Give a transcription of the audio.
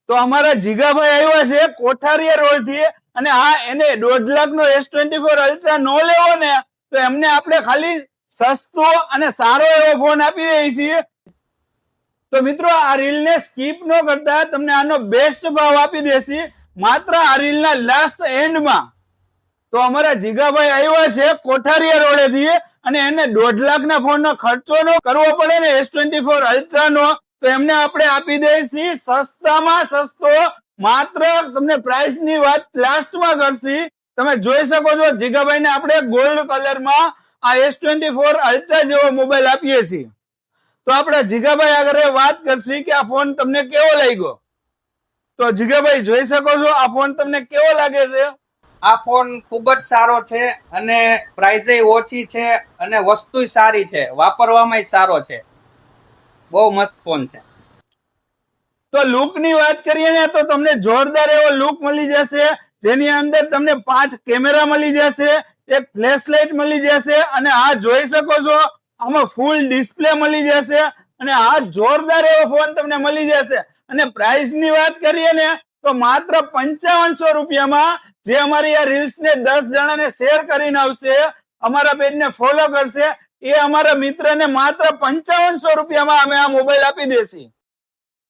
તો અમારા જીગાભાઈ આવ્યા છે કોઠારીયા રોડ થી, અને હા એને 1.5 લાખ નો S24 અલ્ટ્રા નો લેવો ને તો એમને આપણે ખાલી સસ્તો અને સારો એવો ફોન આપી દઈએ છીએ. તો મિત્રો આ રીલ ને સ્કીપ ન કરતા તમને આનો બેસ્ટ ભાવ આપી દેશી માત્ર આ રીલ ના લાસ્ટ એન્ડમાં. તો અમારા જીગાભાઈ આવ્યા છે કોઠારીયા રોડે થી, અને એને 1.5 લાખ ના ફોન નો ખર્ચો નો કરવો પડે ને S24 અલ્ટ્રા નો, તો એમને આપણે આપી દઈશી સસ્તામાં સસ્તો. માત્ર તમને પ્રાઇસ ની વાત લાસ્ટમાં કરશી. તમે જોઈ શકો છો જીગાભાઈ ને આપણે ગોલ્ડ કલરમાં આ S24 અલ્ટ્રા જેવો મોબાઈલ આપીએ છીએ. તો આપણે જીગાભાઈ આગળ વાત કરશી કે આ ફોન તમને કેવો લાગ્યો. તો જીગાભાઈ જોઈ શકો છો આ ફોન તમને કેવો લાગે છે? આ ફોન ખૂબ જ સારો છે અને પ્રાઇસ ઓછી છે અને વસ્તુ સારી છે, વાપરવામાં સારો છે. બહુ મસ્ત ફોન છે. તો લુક ની વાત કરીએ ને તો તમને જોરદાર એવો લુક મળી જશે, જેની અંદર તમને 5 કેમેરા મળી જશે, એક ફ્લેશ લાઇટ મળી જશે, અને આ જોઈ શકો છો આમાં ફૂલ ડિસ્પ્લે મળી જશે, અને આ જોરદાર એવો ફોન તમને મળી જશે. અને પ્રાઇસ ની વાત કરીએ ને તો માત્ર 5500 રૂપિયામાં, જે અમારી આ રીલ્સ ને 10 જણાને શેર કરીને આવશે, અમારા પેજ ને ફોલો કરશે, એ અમારા મિત્રને માત્ર 5500 રૂપિયામાં અમે આ મોબાઈલ આપી દેશી.